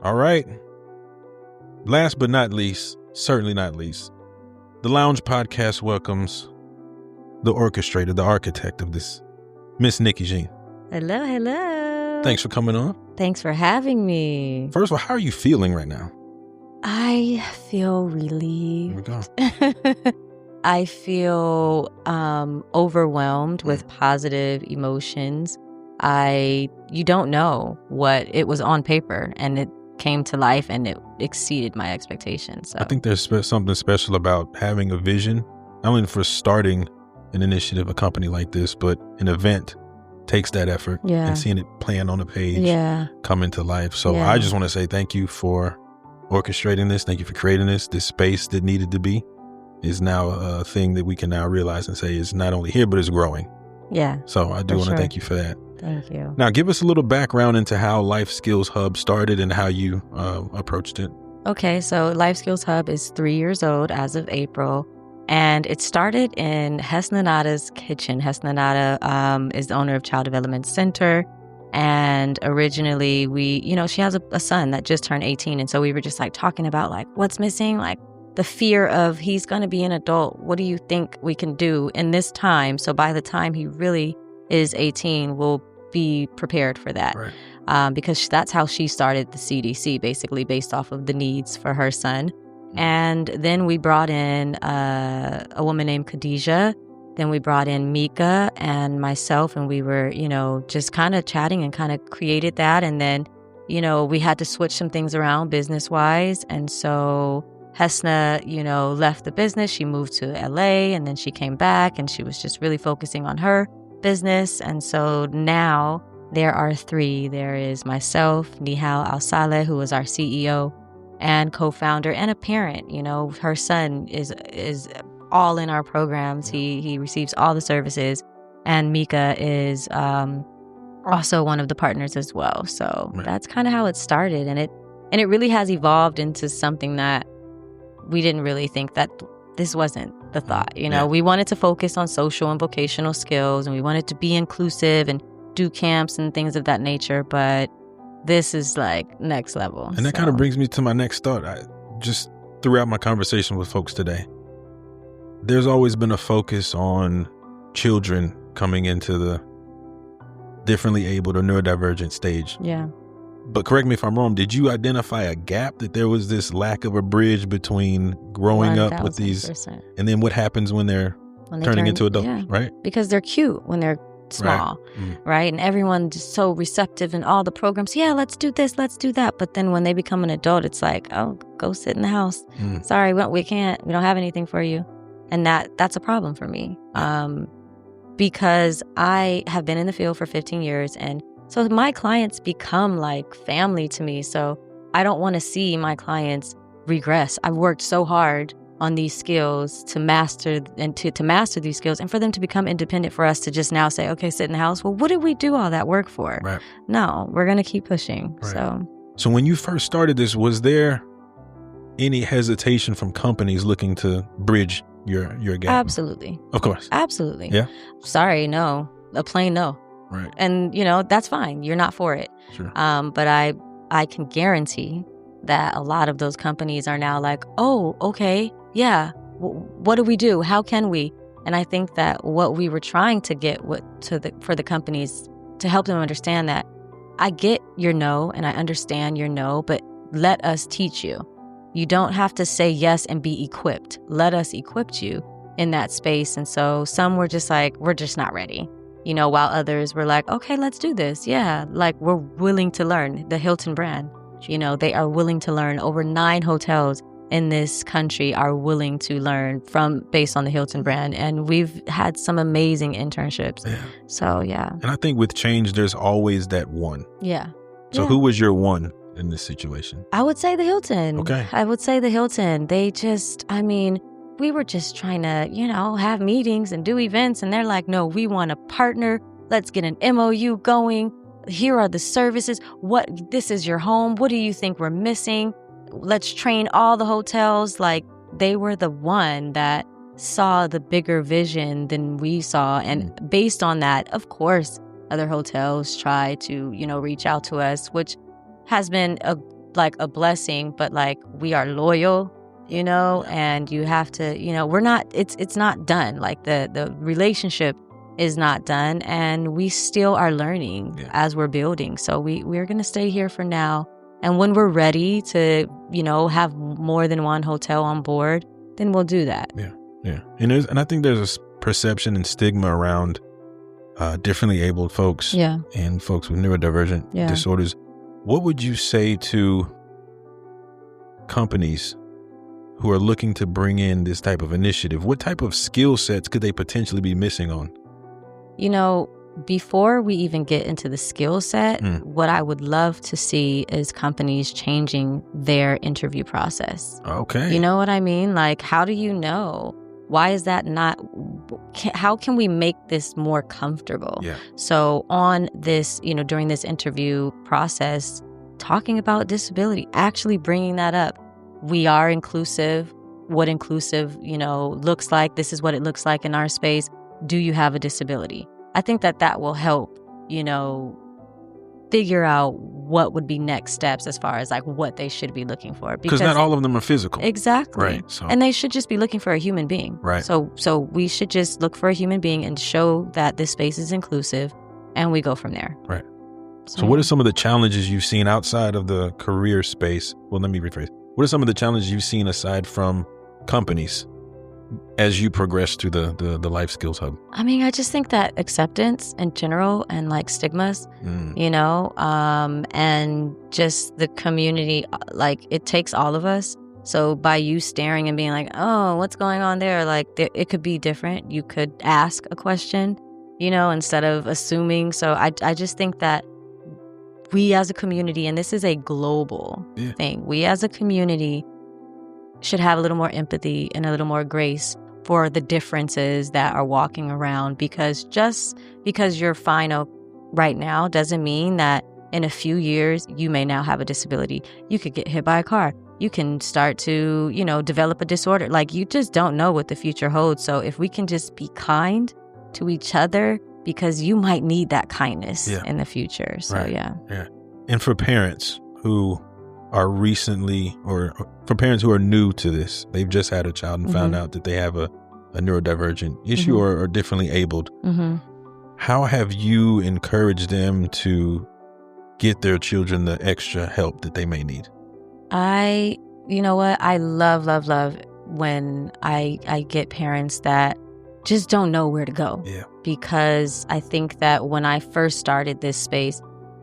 All right. Last but not least, certainly not least, the Lounge Podcast welcomes the orchestrator, the architect of this, Miss Nikki Jean. Hello, hello. Thanks for coming on. Thanks for having me. First of all, how are you feeling right now? I feel relieved. Here we go. I feel overwhelmed with positive emotions. You don't know what it was on paper, and it came to life, and it exceeded my expectations. So. I think there's something special about having a vision, not only for starting an initiative, a company like this, but an event takes that effort and seeing it planned on a page come into life. So I just want to say thank you for orchestrating this. Thank you for creating this. This space that needed to be is now a thing that we can now realize and say is not only here, but is growing. Yeah. So I do want to thank you for that. Thank you. Now, give us a little background into how Life Skills Hub started and how you approached it. Okay, so Life Skills Hub is 3 years old as of April, and it started in Hesnanada's kitchen. Hesnanada is the owner of Child Development Center, and originally she has a son that just turned 18, and so we were just like talking about like what's missing, like the fear of he's going to be an adult. What do you think we can do in this time? So by the time he really is 18, we'll be prepared for that. Right. Because that's how she started the CDC, basically based off of the needs for her son. And then we brought in a woman named Khadijah. Then we brought in Mika and myself, and we were, just kind of chatting and kind of created that. And then, we had to switch some things around business-wise. And so Hesna, left the business. She moved to LA, and then she came back, and she was just really focusing on her business. And so now there are 3. There is myself, Nihal Al-Saleh, who is our CEO and co-founder and a parent. Her son is all in our programs. He receives all the services, and Mika is also one of the partners as well. So that's kind of how it started, and it really has evolved into something that we didn't really think that this wasn't the thought. We wanted to focus on social and vocational skills, and we wanted to be inclusive and do camps and things of that nature. But this is like next level. And that kind of brings me to my next thought. Just throughout my conversation with folks today, there's always been a focus on children coming into the differently abled or neurodivergent stage. Yeah. But correct me if I'm wrong, did you identify a gap, that there was this lack of a bridge between growing up with these, and then what happens when they're turning into adults, right? Because they're cute when they're small, right? And everyone's just so receptive in all the programs. Yeah, let's do this, let's do that. But then when they become an adult, it's like, oh, go sit in the house. Sorry, we can't. We don't have anything for you. And that's a problem for me, because I have been in the field for 15 years, and so my clients become like family to me. So I don't want to see my clients regress. I've worked so hard on these skills to master and to master these skills, and for them to become independent, for us to just now say, okay, sit in the house. Well, what did we do all that work for? Right. No, we're going to keep pushing. Right. So when you first started this, was there any hesitation from companies looking to bridge your gap? Absolutely. Of course. Absolutely. Yeah. Sorry, no. A plain no. Right. And, that's fine. You're not for it. Sure. But I can guarantee that a lot of those companies are now like, oh, okay, yeah, what do we do? How can we? And I think that what we were trying to get for the companies, to help them understand that I get your no and I understand your no, but let us teach you. You don't have to say yes and be equipped. Let us equip you in that space. And so some were just like, we're just not ready. While others were like, okay, let's do this. Yeah, like we're willing to learn. The Hilton brand, they are willing to learn. Over 9 hotels in this country are willing to learn based on the Hilton brand. And we've had some amazing internships. Yeah. So, yeah. And I think with change, there's always that one. Yeah. So who was your one in this situation? I would say the Hilton. Okay. I would say the Hilton. They just, we were just trying to, have meetings and do events. And they're like, no, we want to partner. Let's get an MOU going. Here are the services. This is your home. What do you think we're missing? Let's train all the hotels. Like, they were the one that saw the bigger vision than we saw. And based on that, of course, other hotels try to, reach out to us, which has been a blessing, but we are loyal, and you have to, we're not, it's not done. The relationship is not done, and we still are learning as we're building. So we're going to stay here for now. And when we're ready to, have more than one hotel on board, then we'll do that. Yeah. Yeah. And I think there's a perception and stigma around differently abled folks and folks with neurodivergent disorders. What would you say to companies who are looking to bring in this type of initiative? What type of skill sets could they potentially be missing on? Before we even get into the skill set, what I would love to see is companies changing their interview process. Okay. You know what I mean? How do you know? Why is that not? How can we make this more comfortable? Yeah. So on this, during this interview process, talking about disability, actually bringing that up. We are inclusive. What inclusive, looks like. This is what it looks like in our space. Do you have a disability? I think that will help, figure out what would be next steps as far as what they should be looking for. Because not all of them are physical. Exactly. Right. So. And they should just be looking for a human being. Right. So we should just look for a human being and show that this space is inclusive, and we go from there. Right. So what are some of the challenges you've seen outside of the career space? Well, let me rephrase. What are some of the challenges you've seen aside from companies as you progress through the Life Skills Hub? I just think that acceptance in general and stigmas, and just the community, it takes all of us. So by you staring and being oh, what's going on there? It could be different. You could ask a question, instead of assuming. So I just think that we as a community, and this is a global thing, we as a community should have a little more empathy and a little more grace for the differences that are walking around, because just because you're fine right now doesn't mean that in a few years you may now have a disability. You could get hit by a car. You can start to, develop a disorder. You just don't know what the future holds. So if we can just be kind to each other, because you might need that kindness in the future. So, right. Yeah. And for parents who are recently, or for parents who are new to this, they've just had a child and found out that they have a neurodivergent issue or are differently abled. How have you encouraged them to get their children the extra help that they may need? You know what? I love when I get parents that just don't know where to go. Yeah. Because I think that when I first started this space,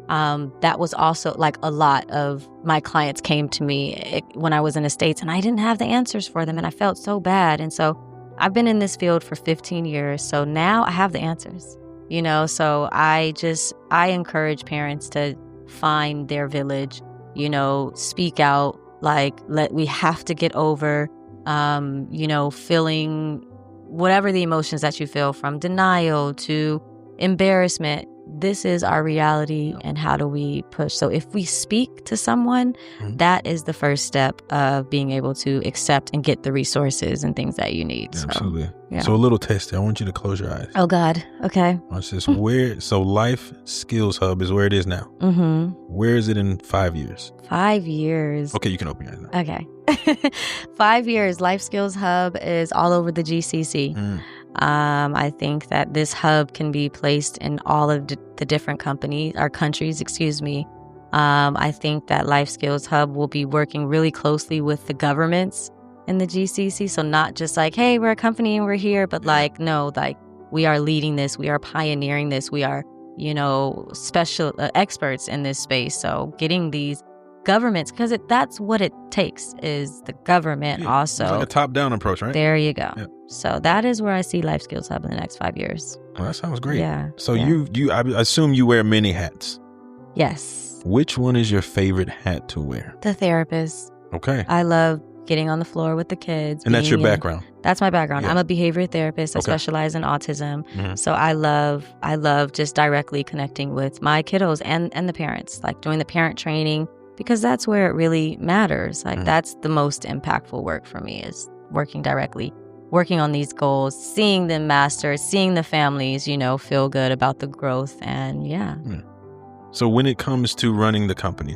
that was also a lot of my clients came to me when I was in the States, and I didn't have the answers for them, and I felt so bad. And so I've been in this field for 15 years. So now I have the answers, so I encourage parents to find their village, speak out, we have to get over, feeling whatever the emotions that you feel, from denial to embarrassment. This is our reality, and how do we push? So if we speak to someone, that is the first step of being able to accept and get the resources and things that you need. Absolutely. So a little test. I want you to close your eyes. Oh God. Okay. Watch this. So Life Skills Hub is where it is now. Where is it in 5 years? 5 years. Okay, you can open your eyes now. Okay. 5 years. Life Skills Hub is all over the GCC. I think that this hub can be placed in all of the different countries. I think that Life Skills Hub will be working really closely with the governments in the GCC. So not just hey, we're a company and we're here, but no, we are leading this. We are pioneering this. We are, special experts in this space. So getting these governments, because that's what it takes, is the government also. It's like a top-down approach, right? There you go. Yep. So that is where I see Life Skills Hub in the next 5 years. Well, that sounds great. Yeah. So I assume you wear many hats. Yes. Which one is your favorite hat to wear? The therapist. Okay. I love getting on the floor with the kids. And that's your background? That's my background. Yeah. I'm a behavior therapist. I specialize in autism. So I love just directly connecting with my kiddos and the parents, doing the parent training, because that's where it really matters. That's the most impactful work for me, is working directly working on these goals, seeing them master, seeing the families, feel good about the growth. And So when it comes to running the company,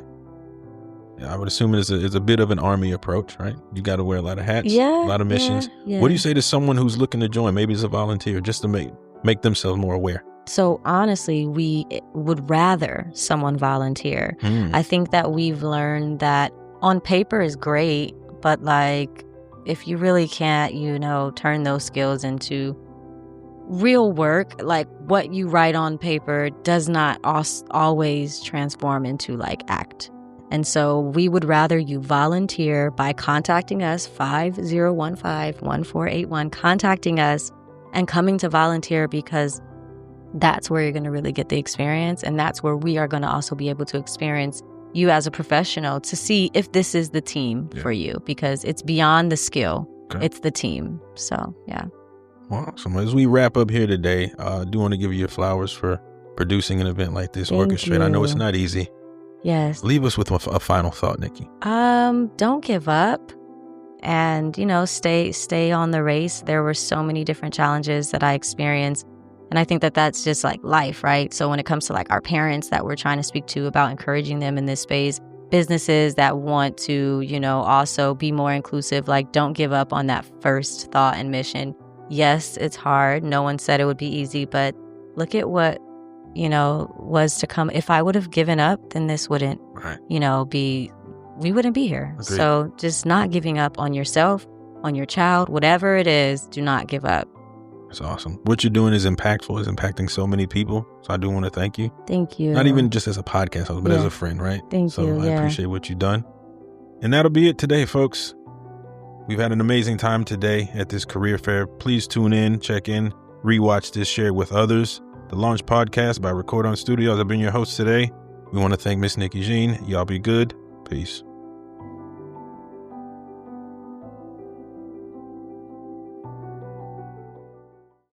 I would assume it's a bit of an army approach, right? You got to wear a lot of hats, a lot of missions. Yeah. What do you say to someone who's looking to join, maybe as a volunteer, just to make themselves more aware? So honestly, we would rather someone volunteer. I think that we've learned that on paper is great, but if you really can't, turn those skills into real work, what you write on paper does not always transform into act. And so we would rather you volunteer by contacting us, 5015-1481, contacting us and coming to volunteer, because that's where you're going to really get the experience. And that's where we are going to also be able to experience you as a professional to see if this is the team for you, because it's beyond the skill. Okay. It's the team. So, yeah. Awesome. As we wrap up here today, I do want to give you your flowers for producing an event like this, orchestrate. I know it's not easy. Yes. Leave us with a final thought, Nikki. Don't give up and, stay on the race. There were so many different challenges that I experienced. And I think that that's just life, right? So when it comes to our parents that we're trying to speak to about encouraging them in this space, businesses that want to, also be more inclusive, don't give up on that first thought and mission. Yes, it's hard. No one said it would be easy, but look at what, was to come. If I would have given up, then this wouldn't, we wouldn't be here. Agreed. So just not giving up on yourself, on your child, whatever it is, do not give up. That's awesome. What you're doing is impactful, is impacting so many people. So I do want to thank you. Thank you. Not even just as a podcast host, but as a friend, right? Thank you. So I appreciate what you've done. And that'll be it today, folks. We've had an amazing time today at this career fair. Please tune in, check in, rewatch this, share it with others. The Launch Podcast by Record On Studios. I've been your host today. We want to thank Miss Nikki Jean. Y'all be good. Peace.